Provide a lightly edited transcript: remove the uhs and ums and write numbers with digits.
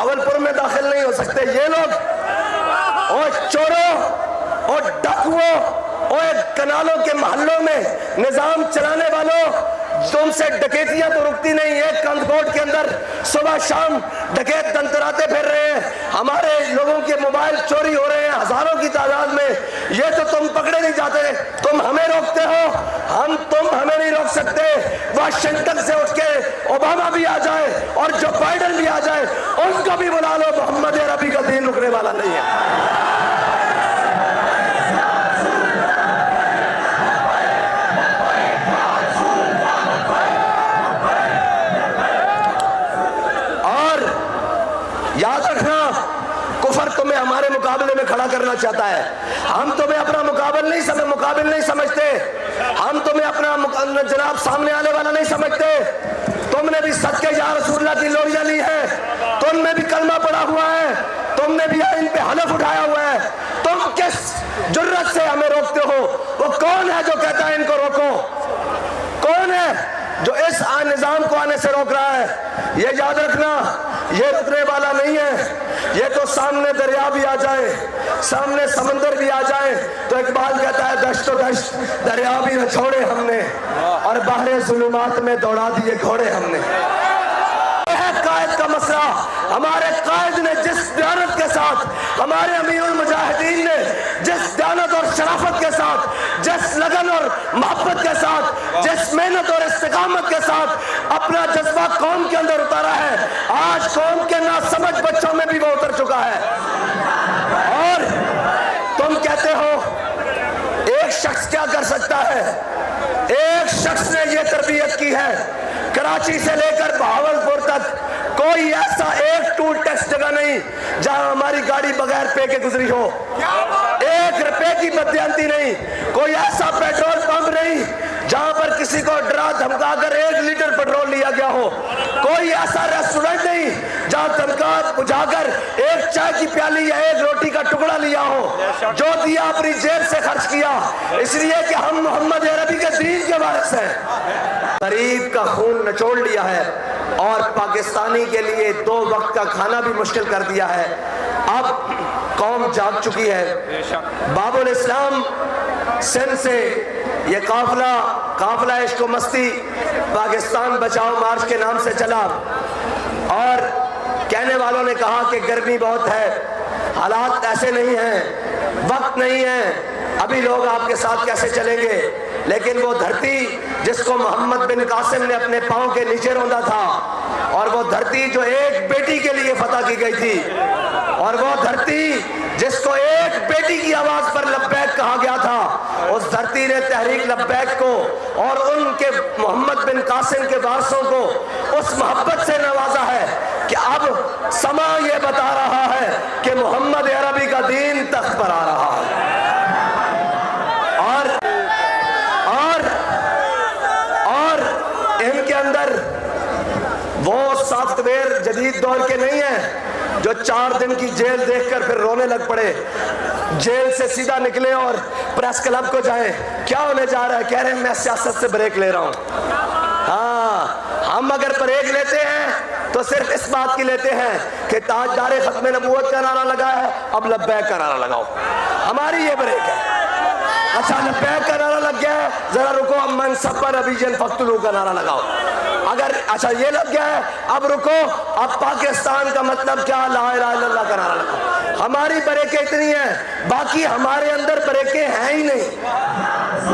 بھاولپور میں داخل نہیں ہو سکتے یہ لوگ، اور چوروں اور ڈاکوؤں اور کنالوں کے محلوں میں نظام چلانے والوں، تم سے ڈکیتیاں تو رکتی نہیں۔ ایک کندکوٹ کے اندر صبح شام ڈکیت دنتراتے پھر رہے ہیں، ہمارے لوگوں کے موبائل چوری ہو رہے ہیں ہزاروں کی تعداد میں، یہ تو تم پکڑے نہیں جاتے، تم ہمیں روکتے ہو، تم ہمیں نہیں روک سکتے۔ واشنگٹن سے اٹھ کے اوباما بھی آ جائے اور جو بائیڈن بھی آ جائے، ان کو بھی بلا لو، محمد عربی کا دین رکنے والا نہیں ہے۔ یاد رکھنا، کفر تمہیں ہمارے مقابلے میں کھڑا کرنا چاہتا ہے، ہم تمہیں اپنا مقابل نہیں سمجھتے، ہم تمہیں اپنا جناب سامنے آنے والا نہیں سمجھتے۔ تم نے بھی صدقے یا رسول اللہ کی لوریاں لی ہے، تم نے بھی کلمہ پڑھا ہوا ہے، تم نے بھی ان پہ حلف اٹھایا ہوا ہے، تم کس جرت سے ہمیں روکتے ہو؟ وہ کون ہے جو کہتا ہے ان کو روکو؟ کون ہے جو اس نظام کو آنے سے روک رہا ہے؟ یہ یاد رکھنا، یہ رکنے والا نہیں ہے۔ یہ تو سامنے دریا بھی آ جائے، سامنے سمندر بھی آ جائے تو اقبال کہتا ہے دشت و دشت دریا بھی نہ چھوڑے ہم نے، اور بحر ظلمات میں دوڑا دیے گھوڑے ہم نے۔ قائد کا مسئلہ، ہمارے قائد نے جس دیانت کے ساتھ، ہمارے امیر المجاہدین نے جس دیانت اور شرافت کے ساتھ، جس لگن اور محبت کے ساتھ، جس محنت اور استقامت کے ساتھ اپنا جذبہ قوم کے اندر اتارا ہے، آج قوم کے ناسمجھ بچوں میں بھی وہ اتر چکا ہے۔ اور تم کہتے ہو ایک شخص کیا کر سکتا ہے؟ ایک شخص نے یہ تربیت کی ہے، کراچی سے لے کر بہاولپور تک کوئی ایسا ایک ٹول ٹیکس جگہ نہیں جہاں ہماری گاڑی بغیر پے کے گزری ہو، 1 روپے کی بددیانتی نہیں، کوئی ایسا پیٹرول پمپ نہیں جہاں پر کسی کو ڈرا دھمکا کر 1 لیٹر پیٹرول لیا گیا ہو، کوئی ایسا ریسٹورنٹ نہیں جہاں دھمکا بجھا کر 1 چائے کی پیالی یا 1 روٹی کا ٹکڑا لیا ہو، جو دیا اپنی جیب سے خرچ کیا، اس لیے کہ ہم محمد عربی کے دین کے وارث ہیں۔ غریب کا خون نچوڑ لیا ہے اور پاکستانی کے لیے 2 وقت کا کھانا بھی مشکل کر دیا ہے۔ اب قوم جاگ چکی ہے۔ باب الاسلام سندھ سے یہ قافلہ عشق و مستی پاکستان بچاؤ مارچ کے نام سے چلا، اور کہنے والوں نے کہا کہ گرمی بہت ہے، حالات ایسے نہیں ہیں، وقت نہیں ہے، ابھی لوگ آپ کے ساتھ کیسے چلیں گے؟ لیکن وہ دھرتی جس کو محمد بن قاسم نے اپنے پاؤں کے نیچے روندا تھا، اور وہ دھرتی جو ایک بیٹی کے لیے فتح کی گئی تھی، اور وہ دھرتی جس کو ایک بیٹی کی آواز پر لبیک کہا گیا تھا، اس دھرتی نے تحریک لبیک کو اور ان کے محمد بن قاسم کے وارثوں کو اس محبت سے نوازا ہے کہ اب سما یہ بتا رہا ہے کہ محمد عربی کا دین تخت پر آ رہا ہے۔ اور ان کے اندر وہ سافٹ ویئر جدید دور کے نہیں ہیں جو 4 دن کی جیل دیکھ کر پھر رونے لگ پڑے، جیل سے سیدھا نکلے اور پریس کلب کو جائیں، کیا ہونے جا رہا ہے؟ کہہ رہے ہیں میں سیاست سے بریک لے رہا ہوں۔ ہاں، ہم اگر بریک لیتے ہیں تو صرف اس بات کی لیتے ہیں کہ تاجدار ختم نبوت کا نعرہ لگا ہے، اب لبیک کا نعرہ لگاؤ، ہماری یہ بریک ہے۔ اچھا لبیک کا نعرہ لگ گیا ہے، ذرا رکو، اب من سب نبیًا فاقتلوا کا نعرہ لگاؤ۔ اگر اچھا یہ لگ گیا ہے، اب رکو، اب پاکستان کا مطلب کیا؟ لا الہ الا اللہ کا نعرہ لگاؤ۔ ہماری بریکیں اتنی ہیں، باقی ہمارے اندر بریکیں ہیں ہی نہیں۔